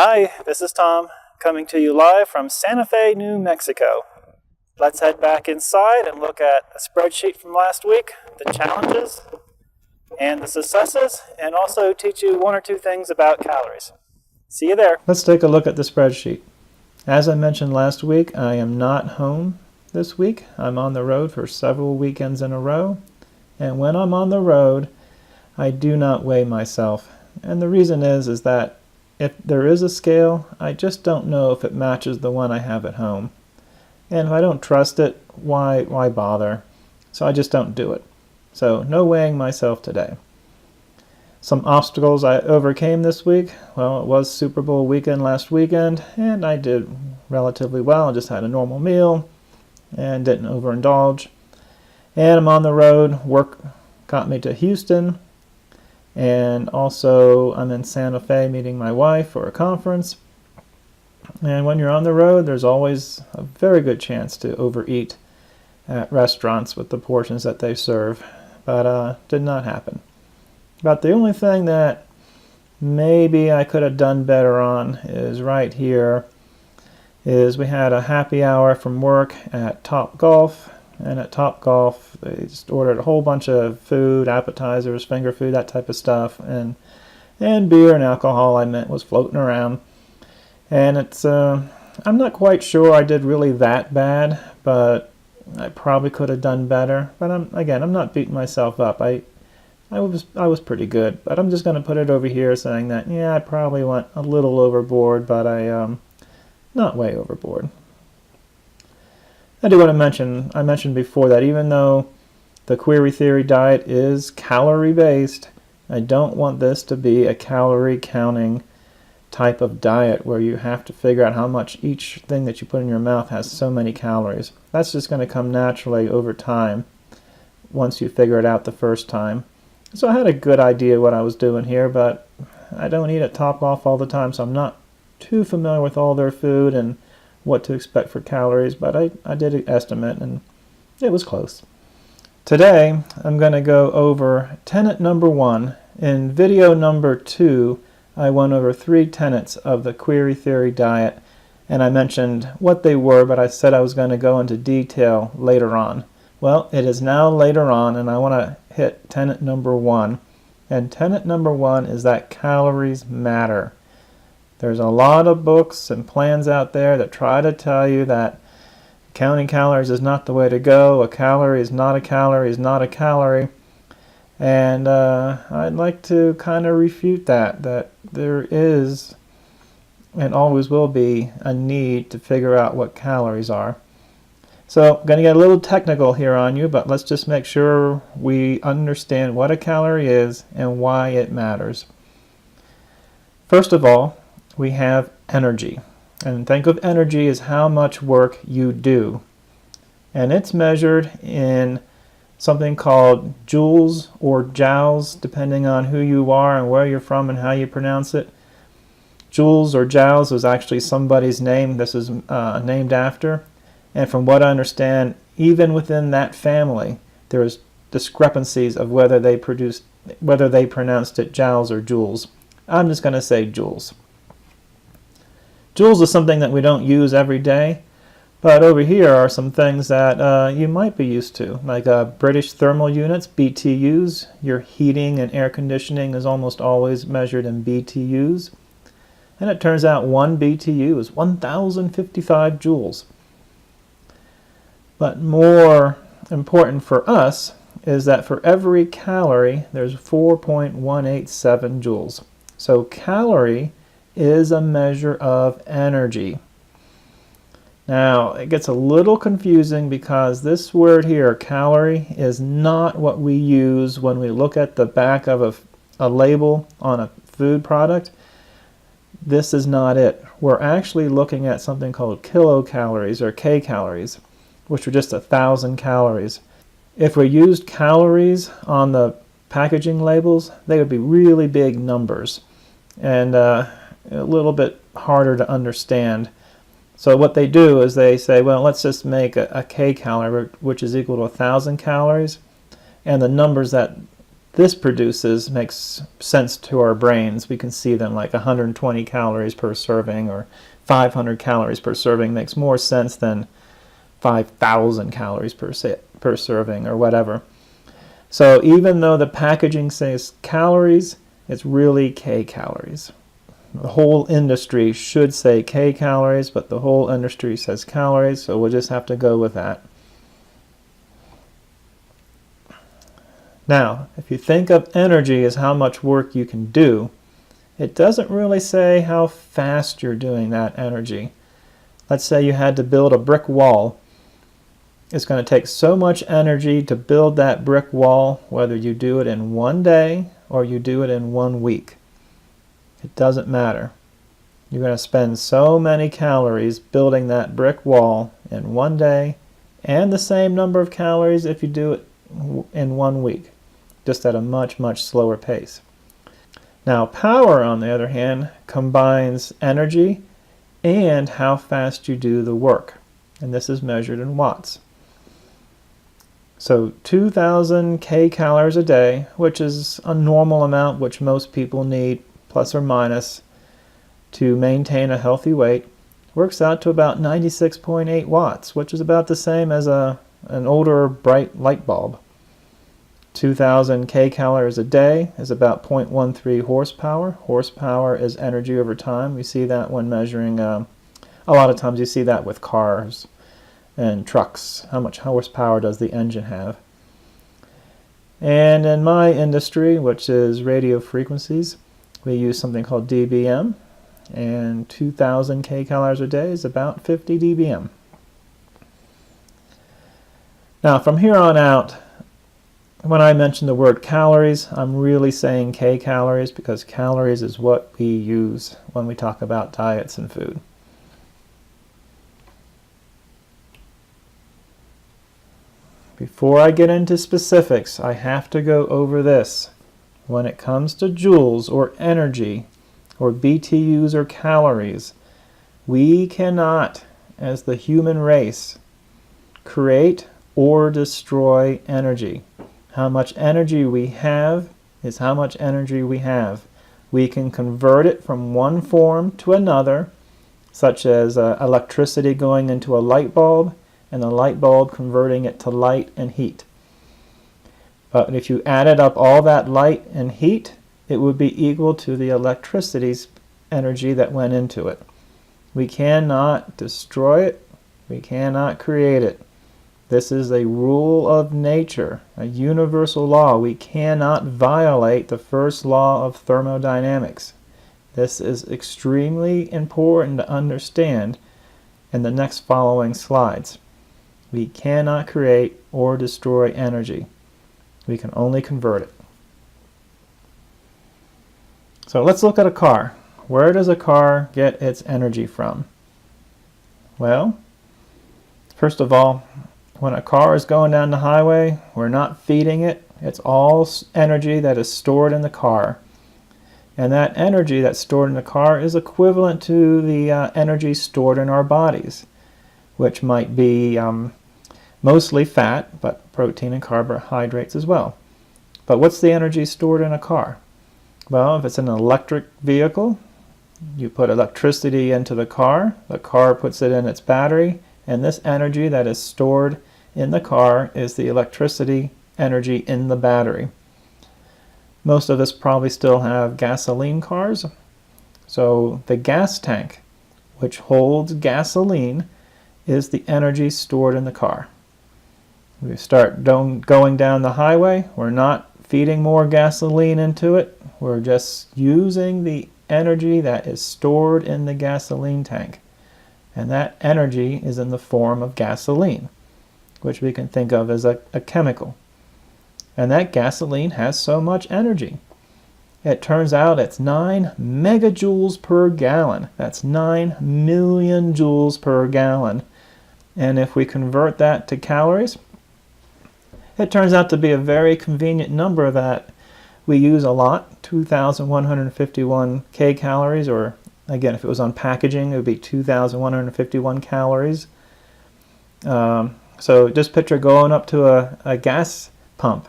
Hi, this is Tom, coming to you live from Santa Fe, New Mexico. Let's head back inside and look at a spreadsheet from last week, the challenges and the successes, and also teach you one or two things about calories. See you there. Let's take a look at the spreadsheet. As I mentioned last week, I am not home this week. I'm on the road for several weekends in a row. And when I'm on the road, I do not weigh myself. And the reason is that if there is a scale, I just don't know if it matches the one I have at home. And if I don't trust it, why bother? So I just don't do it. So no weighing myself today. Some obstacles I overcame this week. Well, it was Super Bowl weekend last weekend, and I did relatively well. I just had a normal meal and didn't overindulge. And I'm on the road. Work got me to Houston. And also I'm in Santa Fe meeting my wife for a conference. And when you're on the road, there's always a very good chance to overeat at restaurants with the portions that they serve. But did not happen. But the only thing that maybe I could have done better on is right here. We had a happy hour from work at Top Golf. And at Top Golf, they just ordered a whole bunch of food, appetizers, finger food, that type of stuff. And beer and alcohol, I meant, was floating around. And it's, I'm not quite sure I did really that bad, but I probably could have done better. But I'm not beating myself up. I was pretty good, but I'm just going to put it over here saying that, yeah, I probably went a little overboard, but I not way overboard. I do want to mention, I mentioned before that even though the query theory diet is calorie based, I don't want this to be a calorie counting type of diet where you have to figure out how much each thing that you put in your mouth has so many calories. That's just going to come naturally over time once you figure it out the first time. So I had a good idea what I was doing here, but I don't eat at Topgolf all the time, so I'm not too familiar with all their food and what to expect for calories, but I did an estimate and it was close. Today I'm going to go over tenet number 1. In video number 2, I went over 3 tenets of the query theory diet, and I mentioned what they were, but I said I was going to go into detail later on. Well, it is now later on, and I want to hit tenet number 1. And tenet number 1 is that calories matter. There's a lot of books and plans out there that try to tell you that counting calories is not the way to go. A calorie is not a calorie is not a calorie. And I'd like to kind of refute that there is and always will be a need to figure out what calories are. So I'm going to get a little technical here on you, but let's just make sure we understand what a calorie is and why it matters. First of all, we have energy. And think of energy as how much work you do. And it's measured in something called joules or joules, depending on who you are and where you're from and how you pronounce it. Joules or joules is actually somebody's name this is named after. And from what I understand, even within that family, there's discrepancies of whether they pronounced it joules or joules. I'm just going to say joules. Joules is something that we don't use every day, but over here are some things that you might be used to, like British thermal units, BTUs. Your heating and air conditioning is almost always measured in BTUs. And it turns out 1 BTU is 1,055 joules. But more important for us is that for every calorie, there's 4.187 joules. So calorie is a measure of energy. Now, it gets a little confusing because this word here, calorie, is not what we use when we look at the back of a label on a food product. This is not it. We're actually looking at something called kilocalories or kcalories, which are just 1,000 calories. If we used calories on the packaging labels, they would be really big numbers and a little bit harder to understand. So what they do is they say, well, let's just make a kcalorie, which is equal to 1,000 calories, and the numbers that this produces makes sense to our brains. We can see them like 120 calories per serving or 500 calories per serving makes more sense than 5,000 calories per serving or whatever. So even though the packaging says calories, it's really kcalories. The whole industry should say kcalories, but the whole industry says calories, so we'll just have to go with that. Now, if you think of energy as how much work you can do, it doesn't really say how fast you're doing that energy. Let's say you had to build a brick wall. It's going to take so much energy to build that brick wall, whether you do it in one day or you do it in 1 week. It doesn't matter. You're going to spend so many calories building that brick wall in 1 day and the same number of calories if you do it in 1 week, just at a much, much slower pace. Now, power, on the other hand, combines energy and how fast you do the work, and this is measured in watts. So 2,000 kcalories a day, which is a normal amount which most people need, plus or minus, to maintain a healthy weight, works out to about 96.8 watts, which is about the same as an older bright light bulb. 2,000 kcalories a day is about 0.13 horsepower. Horsepower is energy over time. We see that when measuring, a lot of times you see that with cars and trucks. How much horsepower does the engine have? And in my industry, which is radio frequencies, we use something called dBm, and 2,000 kcalories a day is about 50 dBm. Now, from here on out, when I mention the word calories, I'm really saying kcalories because calories is what we use when we talk about diets and food. Before I get into specifics, I have to go over this. When it comes to joules or energy or BTUs or calories, we cannot, as the human race, create or destroy energy. How much energy we have is how much energy we have. We can convert it from one form to another, such as electricity going into a light bulb, and the light bulb converting it to light and heat. But if you added up all that light and heat, it would be equal to the electricity's energy that went into it. We cannot destroy it. We cannot create it. This is a rule of nature, a universal law. We cannot violate the first law of thermodynamics. This is extremely important to understand in the next following slides. We cannot create or destroy energy. We can only convert it. So let's look at a car. Where does a car get its energy from? Well, first of all, when a car is going down the highway, we're not feeding it. It's all energy that is stored in the car. And that energy that's stored in the car is equivalent to the energy stored in our bodies, which might be mostly fat, but protein and carbohydrates as well. But what's the energy stored in a car? Well, if it's an electric vehicle, you put electricity into the car puts it in its battery, and this energy that is stored in the car is the electricity energy in the battery. Most of us probably still have gasoline cars, so the gas tank, which holds gasoline, is the energy stored in the car. We start going down the highway, we're not feeding more gasoline into it, we're just using the energy that is stored in the gasoline tank. And that energy is in the form of gasoline, which we can think of as a chemical. And that gasoline has so much energy. It turns out it's 9 megajoules per gallon. That's 9 million joules per gallon. And if we convert that to calories, it turns out to be a very convenient number that we use a lot, 2,151 kcalories, or again, if it was on packaging, it would be 2,151 calories. So just picture going up to a gas pump,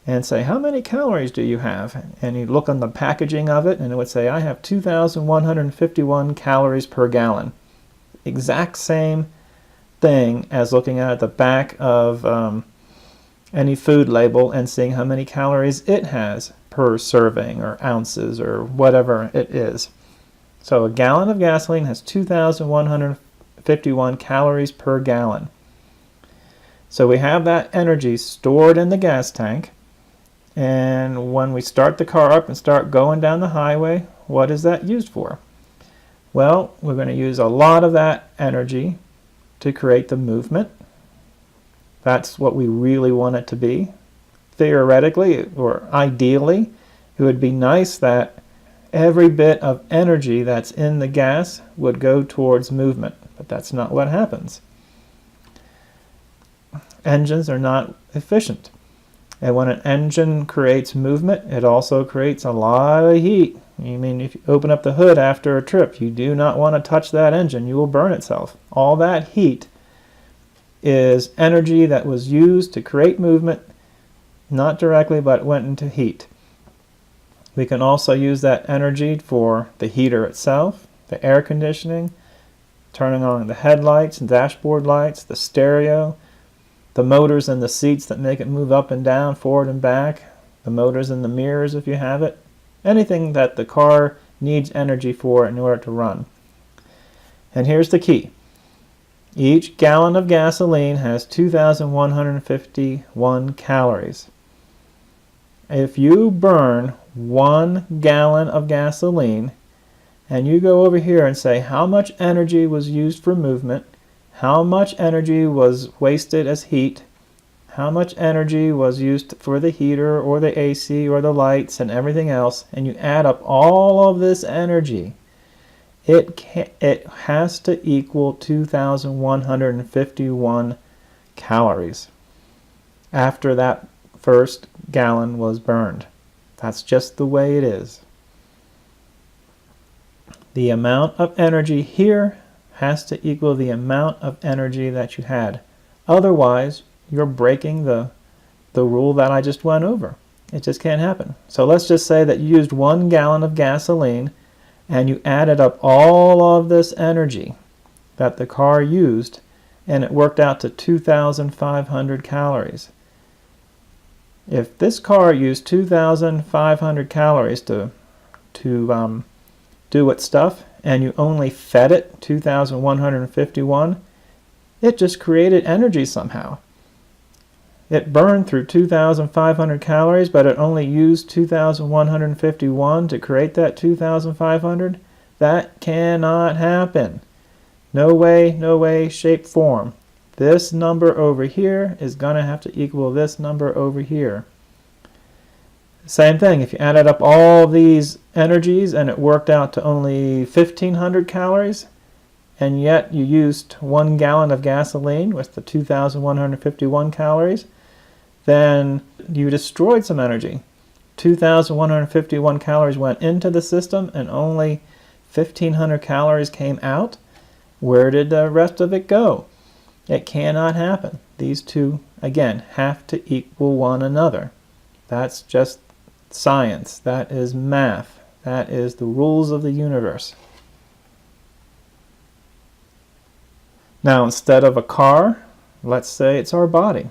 and say, how many calories do you have? And you look on the packaging of it, and it would say, I have 2,151 calories per gallon. Exact same thing as looking at the back of any food label and seeing how many calories it has per serving or ounces or whatever it is. So a gallon of gasoline has 2,151 calories per gallon. So we have that energy stored in the gas tank, and when we start the car up and start going down the highway, what is that used for? Well, we're going to use a lot of that energy to create the movement. That's what we really want it to be. Theoretically, or ideally, it would be nice that every bit of energy that's in the gas would go towards movement, but that's not what happens. Engines are not efficient. And when an engine creates movement, it also creates a lot of heat. I mean, if you open up the hood after a trip, you do not want to touch that engine. You will burn itself. All that heat is energy that was used to create movement, not directly, but went into heat. We can also use that energy for the heater itself, the air conditioning, turning on the headlights and dashboard lights, the stereo, the motors in the seats that make it move up and down, forward and back, the motors in the mirrors if you have it, anything that the car needs energy for in order to run. And here's the key. Each gallon of gasoline has 2,151 calories. If you burn 1 gallon of gasoline and you go over here and say how much energy was used for movement, how much energy was wasted as heat, how much energy was used for the heater or the AC or the lights and everything else, and you add up all of this energy, it has to equal 2,151 calories after that first gallon was burned. That's just the way it is. The amount of energy here has to equal the amount of energy that you had. Otherwise, you're breaking the rule that I just went over. It just can't happen. So let's just say that you used 1 gallon of gasoline and you added up all of this energy that the car used, and it worked out to 2,500 calories. If this car used 2,500 calories to do its stuff, and you only fed it 2,151, it just created energy somehow. It burned through 2,500 calories, but it only used 2,151 to create that 2,500. That cannot happen. No way, shape, form. This number over here is going to have to equal this number over here. Same thing, if you added up all these energies and it worked out to only 1,500 calories, and yet you used 1 gallon of gasoline with the 2,151 calories, then you destroyed some energy. 2,151 calories went into the system and only 1,500 calories came out. Where did the rest of it go? It cannot happen. These two, again, have to equal one another. That's just science. That is math. That is the rules of the universe. Now, instead of a car, let's say it's our body.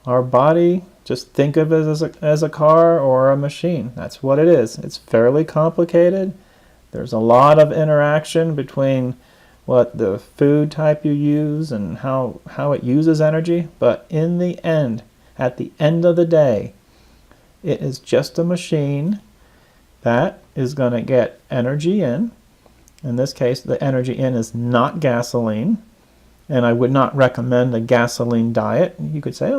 Our body, just think of it as a car or a machine. That's what it is. It's fairly complicated. There's a lot of interaction between what the food type you use and how it uses energy. But in the end, at the end of the day, it is just a machine that is going to get energy in. In this case, the energy in is not gasoline. And I would not recommend a gasoline diet. You could say,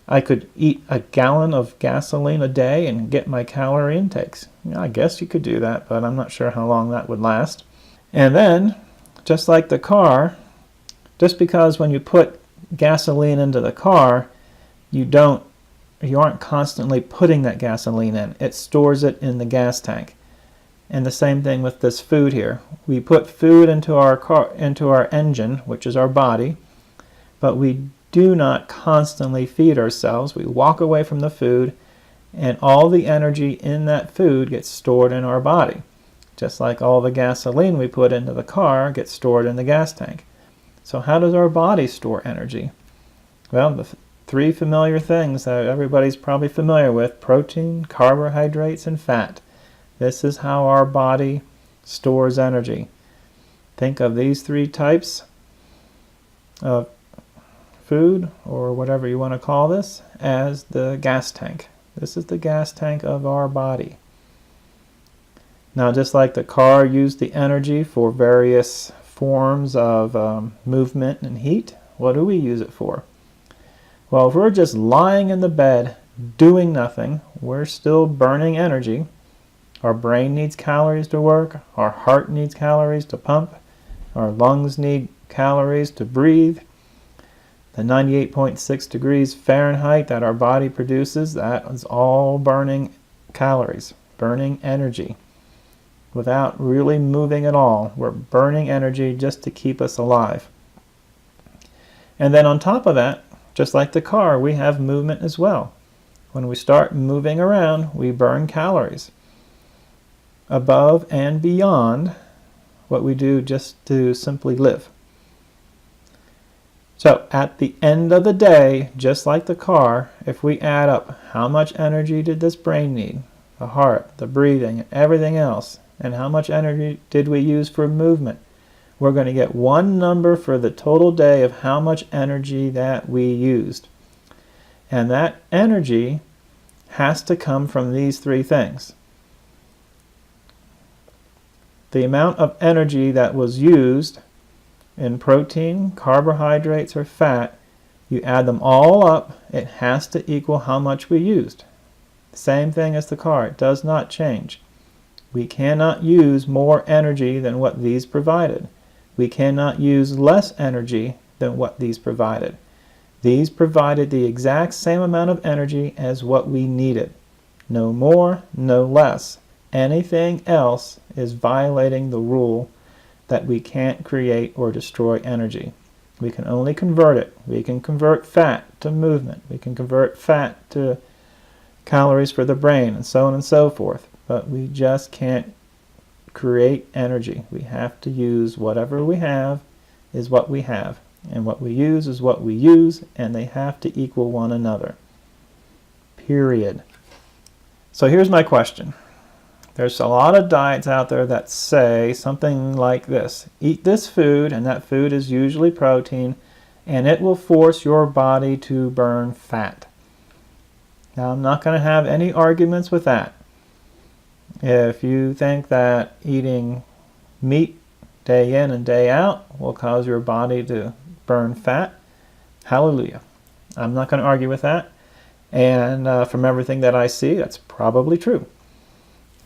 I could eat a gallon of gasoline a day and get my calorie intakes. I guess you could do that, but I'm not sure how long that would last. And then, just like the car, just because when you put gasoline into the car, you aren't constantly putting that gasoline in. It stores it in the gas tank. And the same thing with this food here. We put food into our engine, which is our body, but we do not constantly feed ourselves. We walk away from the food and all the energy in that food gets stored in our body, just like all the gasoline we put into the car gets stored in the gas tank. So how does our body store energy? Well, the three familiar things that everybody's probably familiar with: protein, carbohydrates, and fat. This is how our body stores energy. Think of these three types of food, or whatever you want to call this, as the gas tank. This is the gas tank of our body. Now, just like the car used the energy for various forms of movement and heat, what do we use it for? Well, if we're just lying in the bed doing nothing, we're still burning energy. Our brain needs calories to work, our heart needs calories to pump, our lungs need calories to breathe. The 98.6 degrees Fahrenheit that our body produces, that is all burning calories, burning energy. Without really moving at all, we're burning energy just to keep us alive. And then on top of that, just like the car, we have movement as well. When we start moving around, we burn calories above and beyond what we do just to simply live. So at the end of the day, just like the car, if we add up how much energy did this brain need, the heart, the breathing, and everything else, and how much energy did we use for movement, we're going to get one number for the total day of how much energy that we used. And that energy has to come from these three things. The amount of energy that was used in protein, carbohydrates, or fat, you add them all up, it has to equal how much we used. Same thing as the car, it does not change. We cannot use more energy than what these provided. We cannot use less energy than what these provided. These provided the exact same amount of energy as what we needed. No more, no less. Anything else is violating the rule that we can't create or destroy energy. We can only convert it. We can convert fat to movement. We can convert fat to calories for the brain, and so on and so forth. But we just can't create energy. We have to use whatever we have is what we have. And what we use is what we use, and they have to equal one another. Period. So here's my question. There's a lot of diets out there that say something like this: eat this food, and that food is usually protein, and it will force your body to burn fat. Now, I'm not going to have any arguments with that. If you think that eating meat day in and day out will cause your body to burn fat, hallelujah. I'm not going to argue with that. And from everything that I see, that's probably true.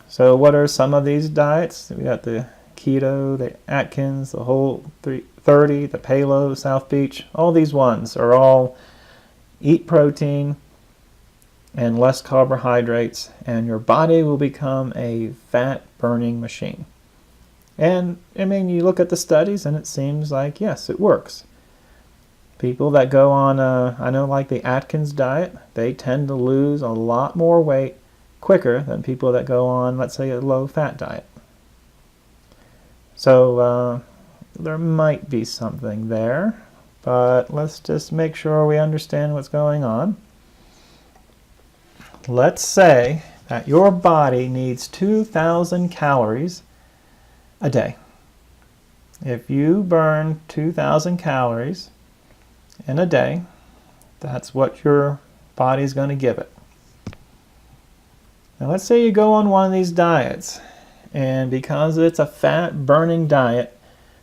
So what are some of these diets? We got the keto, the Atkins, the Whole30, the Paleo, South Beach. All these ones are all eat protein and less carbohydrates, and your body will become a fat-burning machine. And, I mean, you look at the studies, and it seems like, yes, it works. People that go on, I know, like the Atkins diet, they tend to lose a lot more weight quicker than people that go on, let's say, a low-fat diet. So there might be something there, but let's just make sure we understand what's going on. Let's say that your body needs 2,000 calories a day. If you burn 2,000 calories in a day, that's what your body's going to give it. Now let's say you go on one of these diets, and because it's a fat-burning diet,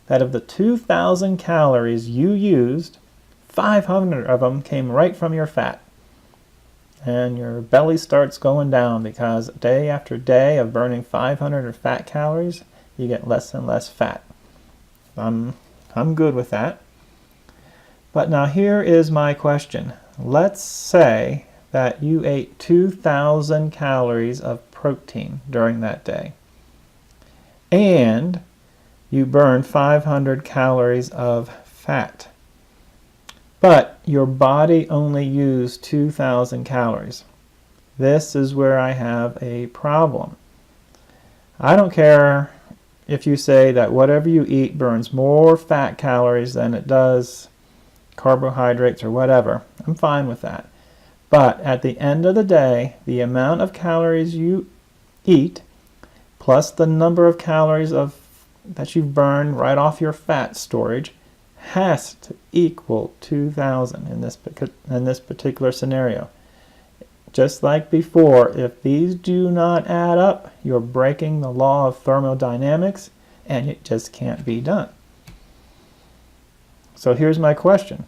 that of the 2,000 calories you used, 500 of them came right from your fat. And your belly starts going down because day after day of burning 500 of fat calories, you get less and less fat. I'm good with that. But now here is my question. Let's say that you ate 2,000 calories of protein during that day, and you burned 500 calories of fat. But your body only used 2,000 calories. This is where I have a problem. I don't care if you say that whatever you eat burns more fat calories than it does carbohydrates or whatever. I'm fine with that. But at the end of the day, the amount of calories you eat plus the number of calories that you've burned right off your fat storage has to equal 2,000 in this particular scenario. Just like before, if these do not add up, you're breaking the law of thermodynamics, and it just can't be done. So here's my question.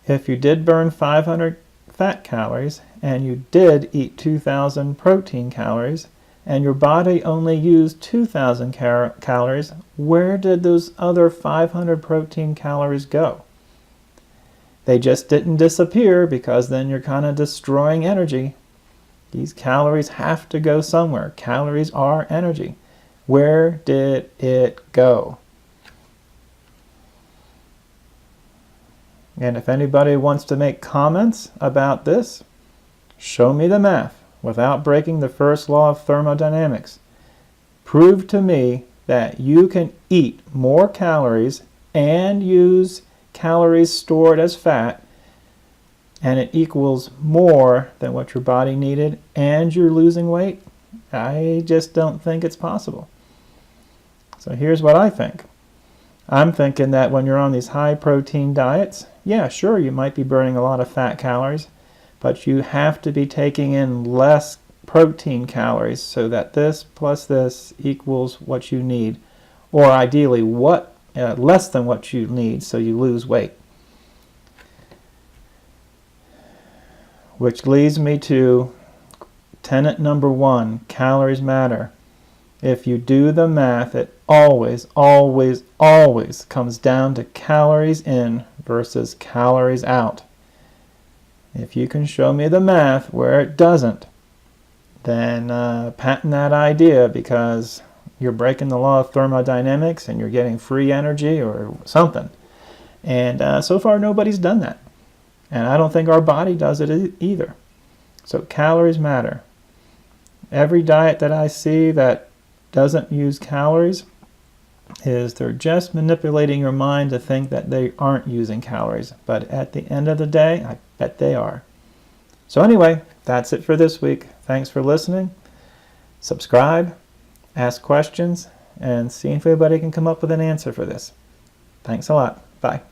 If you did burn 500 fat calories, and you did eat 2,000 protein calories, and your body only used 2,000 calories, where did those other 500 protein calories go? They just didn't disappear, because then you're kind of destroying energy. These calories have to go somewhere. Calories are energy. Where did it go? And if anybody wants to make comments about this, show me the math without breaking the first law of thermodynamics. Prove to me that you can eat more calories and use calories stored as fat, and it equals more than what your body needed, and you're losing weight. I just don't think it's possible. So here's what I think. I'm thinking that when you're on these high protein diets, yeah, sure, you might be burning a lot of fat calories, but you have to be taking in less protein calories so that this plus this equals what you need, or ideally less than what you need, so you lose weight. Which leads me to tenet number 1, calories matter. If you do the math, it always, always, always comes down to calories in versus calories out. If you can show me the math where it doesn't, then patent that idea, because you're breaking the law of thermodynamics and you're getting free energy or something. And so far nobody's done that. And I don't think our body does it either. So calories matter. Every diet that I see that doesn't use calories they're just manipulating your mind to think that they aren't using calories. But at the end of the day, I bet they are. So anyway, that's it for this week. Thanks for listening. Subscribe, ask questions, and see if anybody can come up with an answer for this. Thanks a lot. Bye.